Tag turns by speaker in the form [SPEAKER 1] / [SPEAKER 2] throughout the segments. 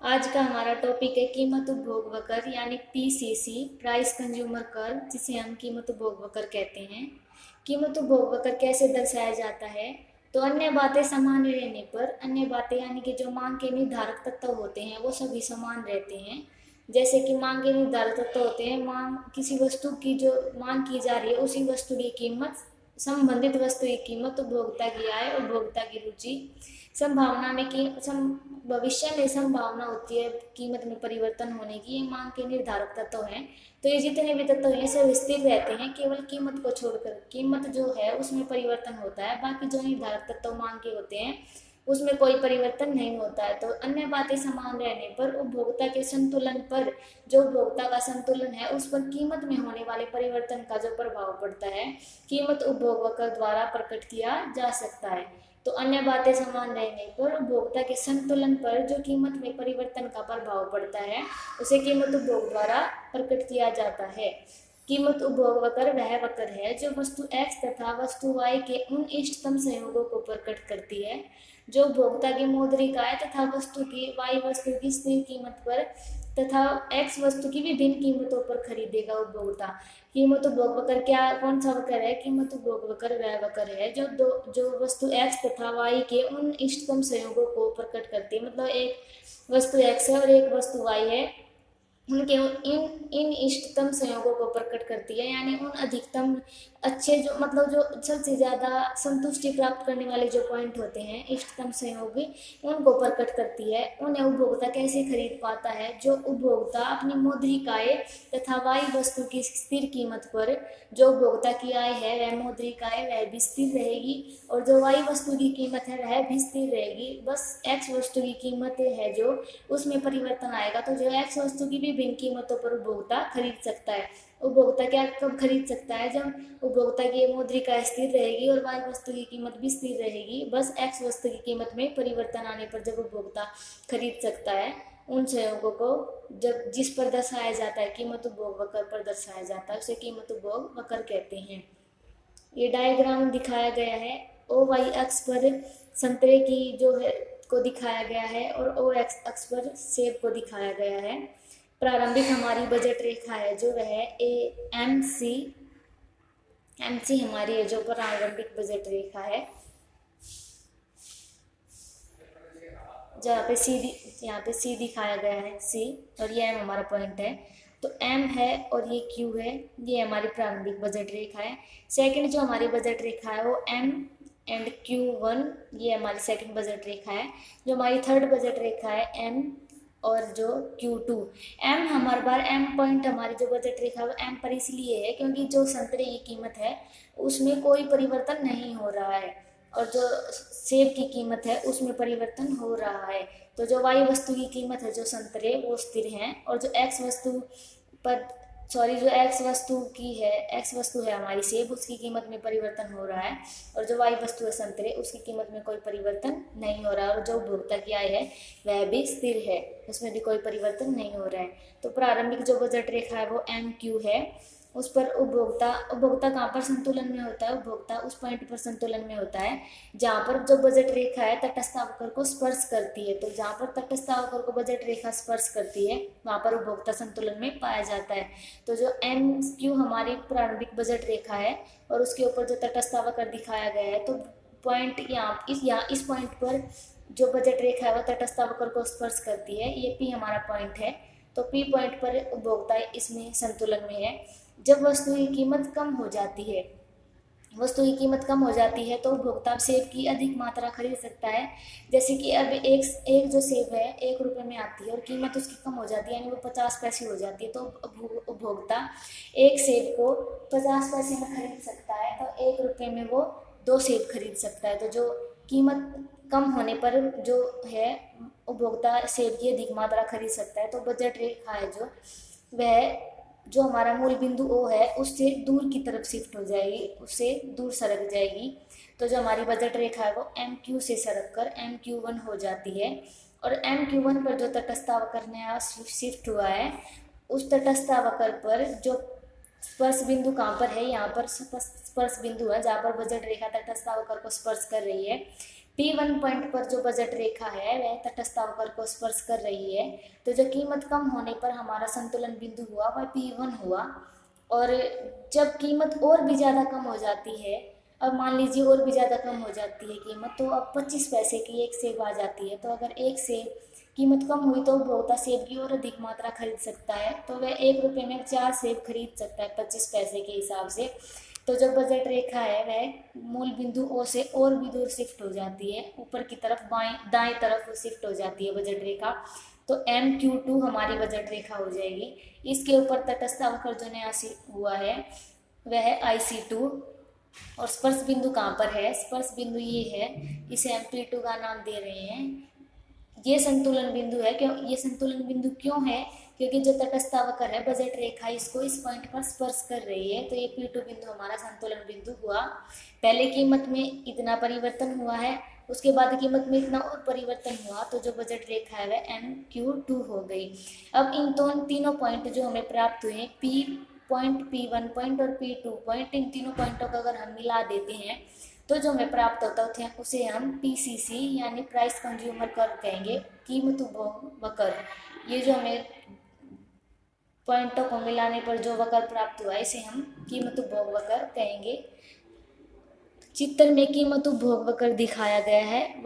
[SPEAKER 1] आज का हमारा टॉपिक है कीमत उपभोग वक्र यानी पीसीसी, प्राइस कंज्यूमर कर्व, जिसे हम कीमत उपभोग वक्र कहते हैं। कीमत उपभोग वक्र कैसे दर्शाया जाता है? तो अन्य बातें समान रहने पर, अन्य बातें यानी कि जो मांग के निर्धारक तत्व होते हैं वो सभी समान रहते हैं। जैसे कि मांग के निर्धारक तत्व होते हैं, मांग किसी वस्तु की जो मांग की जा रही है उसी वस्तु की कीमत, संबंधित वस्तु की कीमत, उपभोक्ता की आय, उपभोक्ता की रुचि, संभावना में कि भविष्य में संभावना होती है कीमत में परिवर्तन होने की, ये मांग के निर्धारक तत्व हैं। तो ये जितने भी तत्व हैं सब स्थिर रहते हैं, केवल कीमत को छोड़कर। कीमत जो है उसमें परिवर्तन होता है, बाकी जो निर्धारक तत्व मांग के होते हैं उसमें कोई परिवर्तन नहीं होता है। तो अन्य बातें समान रहने पर उपभोक्ता के संतुलन पर, जो उपभोक्ता का संतुलन है उस पर कीमत में होने वाले परिवर्तन का जो प्रभाव पड़ता है, कीमत उपभोग वक्र द्वारा प्रकट किया जा सकता है। तो अन्य बातें समान रहने पर उपभोक्ता के संतुलन पर जो कीमत में परिवर्तन का प्रभाव पड़ता है उसे कीमत उपभोग द्वारा प्रकट किया जाता है। कीमत उपभोग वक्र वह वक्र है जो वस्तु X तथा वस्तु Y के उन इष्टतम संयोगों को प्रकट करती है जो उपभोक्ता की मौद्रिक आय तथा वस्तु की Y वस्तु की स्थिर कीमत पर तथा X वस्तु की विभिन्न कीमतों पर खरीदेगा उपभोक्ता। कीमत उपभोग वक्र क्या, कौन सा वक्र है? कीमत उपभोग वक्र वह वक्र है जो वस्तु X तथा Y के उन इष्टतम संयोगों को प्रकट करती है। मतलब एक वस्तु X है और एक वस्तु Y है, उनके इन इन इष्टतम संयोगों को प्रकट करती है, यानी उन अधिकतम अच्छे जो मतलब जो सबसे ज़्यादा संतुष्टि प्राप्त करने वाले जो पॉइंट होते हैं इष्टतम संयोगी, उनको प्रकट करती है। उन्हें उपभोक्ता कैसे खरीद पाता है? जो उपभोक्ता अपनी मौद्रिक आय तथा वाई वस्तु की स्थिर कीमत पर, जो उपभोक्ता की आय है वह मौद्रिक आय वह भी स्थिर रहेगी और जो वाई वस्तु की कीमत है वह भी स्थिर रहेगी। बस एक्स वस्तु की कीमत है जो उसमें परिवर्तन आएगा। तो जो एक्स वस्तु की विभिन्न कीमतों पर उपभोक्ता खरीद सकता है। उपभोक्ता क्या कब खरीद सकता है? जब उपभोक्ता की मौद्रिक आय स्थिर रहेगी और वाई वस्तु की कीमत भी स्थिर रहेगी। बस एक्स वस्तु की कीमत में परिवर्तन आने पर जब उपभोक्ता खरीद सकता है उन संयोगों को, जब जिस पर दर्शाया जाता है कीमत उपभोग वक्र पर दर्शाया जाता है उसे कीमत उपभोग वक्र कहते हैं। ये डायग्राम दिखाया गया है। ओ वाई अक्ष पर संतरे की जो है को दिखाया गया है और ओ एक्स अक्ष पर सेब को दिखाया गया है। प्रारंभिक हमारी बजट रेखा है जो वह एम सी हमारी है जो प्रारंभिक बजट रेखा है, जहाँ पे सी यहाँ पे सी दिखाया गया है सी, और ये एम हमारा पॉइंट है। तो एम है और ये क्यू है, ये हमारी प्रारंभिक बजट रेखा है। सेकंड जो हमारी बजट रेखा है वो एम एंड Q1, ये हमारी सेकंड बजट रेखा है। जो हमारी थर्ड बजट रेखा है एम और जो Q2। एम हमारे बार एम पॉइंट हमारी जो बजट रेखा है वो एम पर इसलिए है क्योंकि जो संतरे की कीमत है उसमें कोई परिवर्तन नहीं हो रहा है और जो सेब की कीमत है उसमें परिवर्तन हो रहा है। तो जो वाई वस्तु की कीमत है जो संतरे वो स्थिर हैं और जो एक्स वस्तु पर जो एक्स वस्तु की है, एक्स वस्तु है हमारी सेब, उसकी कीमत में परिवर्तन हो रहा है और जो वाई वस्तु है संतरे उसकी कीमत में कोई परिवर्तन नहीं हो रहा है और जो उपभोक्ता की आय है वह भी स्थिर है, उसमें भी कोई परिवर्तन नहीं हो रहा है। तो प्रारंभिक जो बजट रेखा है वो एम क्यू है, उस पर उपभोक्ता कहाँ पर संतुलन में होता है? उपभोक्ता उस पॉइंट पर संतुलन में होता है जहाँ पर जो बजट रेखा है तटस्थावकर को स्पर्श करती है। तो जहाँ पर तटस्थावकर को बजट रेखा स्पर्श करती है वहाँ पर उपभोक्ता संतुलन में पाया जाता है। तो जो एम क्यू हमारी प्रारंभिक बजट रेखा है और उसके ऊपर जो तटस्थावकर दिखाया गया है, तो पॉइंट यहाँ इस पॉइंट पर जो बजट रेखा है वह तटस्थावकर को स्पर्श करती है, ये पी हमारा पॉइंट है। तो पी पॉइंट पर उपभोक्ता इसमें संतुलन में है। जब वस्तु की कीमत कम हो जाती है, वस्तु की कीमत कम हो जाती है तो उपभोक्ता सेब की अधिक मात्रा खरीद सकता है। जैसे कि अब एक जो सेब है 1 रुपये में आती है और कीमत उसकी कम हो जाती है, यानी वो 50 पैसे हो जाती है, तो उपभोक्ता एक सेब को 50 पैसे में खरीद सकता है, तो 1 रुपये में वो 2 सेब खरीद सकता है। तो जो कीमत कम होने पर जो है उपभोक्ता सेब की अधिक मात्रा खरीद सकता है। तो बजट रेखा है वह जो हमारा मूल बिंदु ओ है उससे दूर की तरफ शिफ्ट हो जाएगी, उससे दूर सरक जाएगी। तो जो हमारी बजट रेखा है वो एम क्यू से सरक कर MQ1 हो जाती है और MQ1 पर जो तटस्थावकर नया शिफ्ट हुआ है उस तटस्थावकर पर जो स्पर्श बिंदु कहाँ पर है? यहाँ पर स्पर्श बिंदु है जहाँ पर बजट रेखा तटस्थावकर को स्पर्श कर रही है। P1 पॉइंट पर जो बजट रेखा है वह तटस्थ अवकर को स्पर्श कर रही है। तो जो कीमत कम होने पर हमारा संतुलन बिंदु हुआ वह P1 हुआ। और जब कीमत और भी ज़्यादा कम हो जाती है, अब मान लीजिए और भी ज़्यादा कम हो जाती है कीमत, तो अब 25 पैसे की एक सेब आ जाती है। तो अगर एक सेब कीमत कम हुई तो उपभोक्ता सेब की और अधिक मात्रा खरीद सकता है। तो वह 1 रुपये में 4 सेब खरीद सकता है 25 पैसे के हिसाब से। तो जो बजट रेखा है वह मूल बिंदु ओ से और भी दूर शिफ्ट हो जाती है, ऊपर की तरफ बाएं दाएं तरफ शिफ्ट हो जाती है बजट रेखा। तो MQ2 हमारी बजट रेखा हो जाएगी। इसके ऊपर तटस्थ अवकर जो नया हुआ है वह है IC2। और स्पर्श बिंदु कहाँ पर है? स्पर्श बिंदु ये है, इसे हम P2 का नाम दे रहे हैं। ये संतुलन बिंदु है। क्यों ये संतुलन बिंदु क्यों है? क्योंकि जो तटस्थ अवकर है बजट रेखा इसको इस पॉइंट पर स्पर्श कर रही है। तो ये P2 बिंदु हमारा संतुलन बिंदु हुआ। पहले कीमत में इतना परिवर्तन हुआ है, उसके बाद कीमत में इतना और परिवर्तन हुआ, तो जो बजट रेखा है वह MQ2 हो गई। अब इन तीनों पॉइंट जो हमें प्राप्त हुए, P पॉइंट, P1 पॉइंट और P2 पॉइंट, इन तीनों पॉइंटों को अगर हम मिला देते हैं तो जो हमें प्राप्त होता है उसे हम PCC यानी प्राइस कंज्यूमर कर्व कहेंगे, कीमत उपभोग वक्र। ये जो हमें पॉइंटों को मिलाने पर जो वक्र प्राप्त हुआ इसे हम कीमत उपभोग वक्र कहेंगे। चित्र में कीमत उपभोग वक्र दिखाया गया है।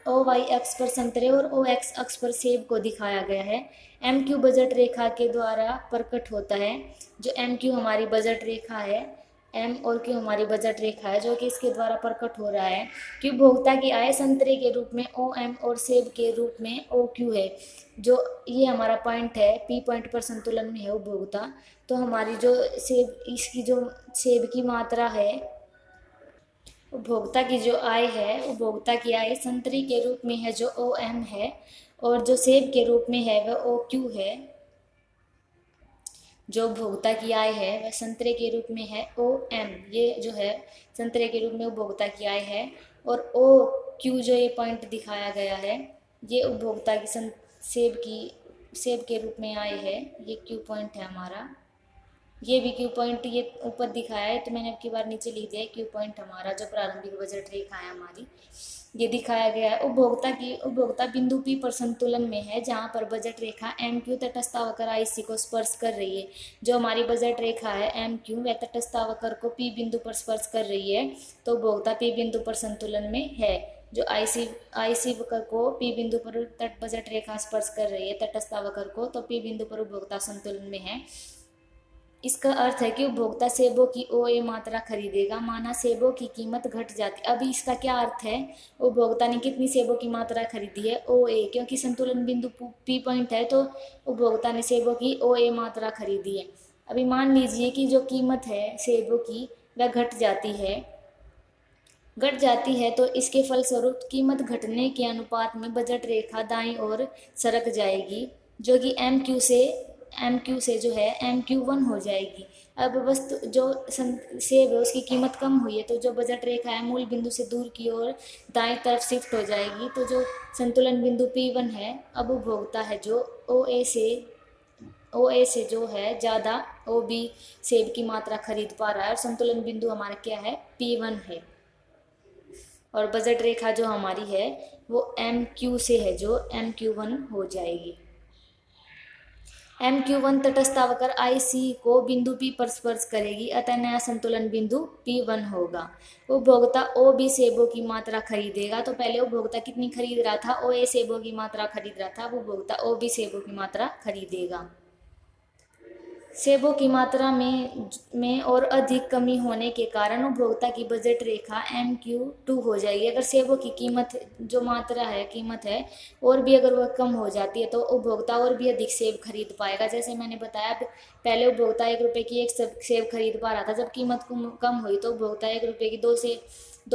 [SPEAKER 1] OY अक्ष पर संतरे और OX अक्ष पर सेब को दिखाया गया है। MQ बजट रेखा के द्वारा प्रकट होता है। जो MQ हमारी बजट रेखा है, M और Q हमारी बजट रेखा है, जो कि इसके द्वारा प्रकट हो रहा है कि उपभोक्ता की आय संतरे के रूप में OM और सेब के रूप में OQ है। जो ये हमारा पॉइंट है, P पॉइंट पर संतुलन में है उपभोक्ता। तो हमारी जो सेब, इसकी जो सेब की मात्रा है, उपभोक्ता की जो आय है, उपभोक्ता की आय संतरी के रूप में है जो OM है, और जो सेब के रूप में है वह OQ है। जो उपभोक्ता की आय है वह संतरे के रूप में है OM, ये जो है संतरे के रूप में उपभोक्ता की आय है। और OQ जो ये पॉइंट दिखाया गया है ये उपभोक्ता की सेब के रूप में आय है, ये Q पॉइंट है हमारा। ये भी Q पॉइंट ये ऊपर दिखाया है, तो मैंने अब की बार नीचे लिख दिया है Q पॉइंट हमारा जो प्रारंभिक बजट रेखा है हमारी, ये दिखाया गया है। उपभोक्ता बिंदु P पर संतुलन में है, जहां पर बजट रेखा MQ तटस्थ अवकर IC को स्पर्श कर रही है। जो हमारी बजट रेखा है MQ वह तटस्थ अवकर को P बिंदु पर स्पर्श कर रही है, तो उपभोक्ता P बिंदु पर संतुलन में है। जो IC वक्र को P बिंदु पर बजट रेखा स्पर्श कर रही है तटस्थ अवकर को, तो P बिंदु पर उपभोक्ता संतुलन में है। इसका अर्थ है कि उपभोक्ता सेबों की OA मात्रा खरीदेगा। माना सेबों की कीमत घट जाती, अभी इसका क्या अर्थ है? उपभोक्ता ने कितनी सेबों की मात्रा खरीदी है? OA, क्योंकि संतुलन बिंदु P पॉइंट है तो उपभोक्ता ने सेबों की OA मात्रा खरीदी है। अभी मान लीजिए कि जो कीमत है सेबों की वह घट जाती है तो इसके फलस्वरूप कीमत घटने के अनुपात में बजट रेखा दाईं ओर सरक जाएगी, जो कि MQ से जो है MQ1 हो जाएगी। अब वस्तु जो सेब है उसकी कीमत कम हुई है, तो जो बजट रेखा है मूल बिंदु से दूर की ओर दाएं तरफ शिफ्ट हो जाएगी। तो जो संतुलन बिंदु P1 है, अब उपभोक्ता है जो OA से जो है ज़्यादा OB सेब की मात्रा खरीद पा रहा है, और संतुलन बिंदु हमारा क्या है? P1 है। और बजट रेखा जो हमारी है वो MQ से है, जो MQ1 हो जाएगी। MQ1 तटस्थ अवकर IC को बिंदु P पर स्पर्श करेगी, अतः नया संतुलन बिंदु P1 होगा। उपभोक्ता OB सेबों की मात्रा खरीदेगा। तो पहले उपभोक्ता कितनी खरीद रहा था? OA सेबों की मात्रा खरीद रहा था, अब उपभोक्ता OB सेबों की मात्रा खरीदेगा। सेबों की मात्रा में और अधिक कमी होने के कारण उपभोक्ता की बजट रेखा MQ2 हो जाएगी। अगर सेबों की कीमत है और भी अगर वह कम हो जाती है तो उपभोक्ता और भी अधिक सेब खरीद पाएगा। जैसे मैंने बताया, पहले उपभोक्ता 1 रुपये की एक सेब खरीद पा रहा था, जब कीमत कम हुई तो उपभोक्ता 1 रुपये की दो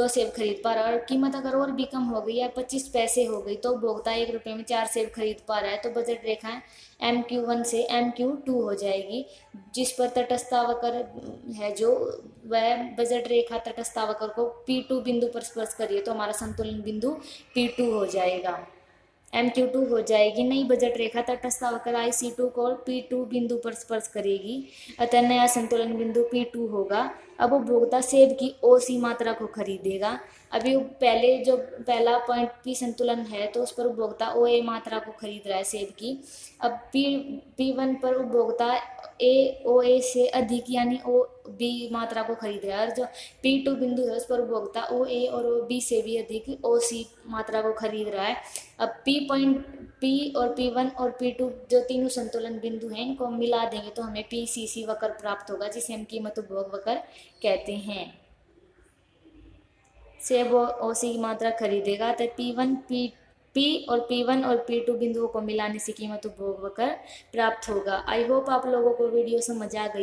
[SPEAKER 1] सेब खरीद पा रहा है। और कीमत अगर और भी कम हो गई या 25 पैसे हो गई तो उपभोक्ता 1 रुपये में 4 सेब खरीद पा रहा है। तो बजट रेखा MQ1 से MQ2 हो जाएगी, जिस पर तटस्थावकर है जो वह बजट रेखा तटस्थावकर को P2 बिंदु पर स्पर्श करिए, तो हमारा संतुलन बिंदु P2 हो जाएगा, MQ2 हो जाएगी। नई बजट रेखा तटस्थावकर IC2 को P2 बिंदु पर स्पर्श करेगी, अतः नया संतुलन बिंदु P2 होगा। अब उपभोक्ता सेब की ओसी मात्रा को खरीदेगा। अभी पहले जो पहला पॉइंट पी संतुलन है तो उस पर उपभोक्ता ओ ए मात्रा को खरीद रहा है सेब की। अब P1 पर उपभोक्ता ए ओ ए से अधिक यानी ओ बी मात्रा को खरीद रहा है, और जो P2 बिंदु है उस पर उपभोक्ता ओ ए और ओ बी से भी अधिक ओ सी मात्रा को खरीद रहा है। अब P और P1 और P2 जो तीनों संतुलन बिंदु हैं इनको हम मिला देंगे तो हमें PCC वक्र प्राप्त होगा, जिसे हम कीमत उपभोग वक्र कहते हैं। सेब ओसी की मात्रा खरीदेगा तो पी और P1 और P2 बिंदुओं को मिलाने से कीमत उपभोग वक्र प्राप्त होगा। आई होप आप लोगों को वीडियो समझ आ गई।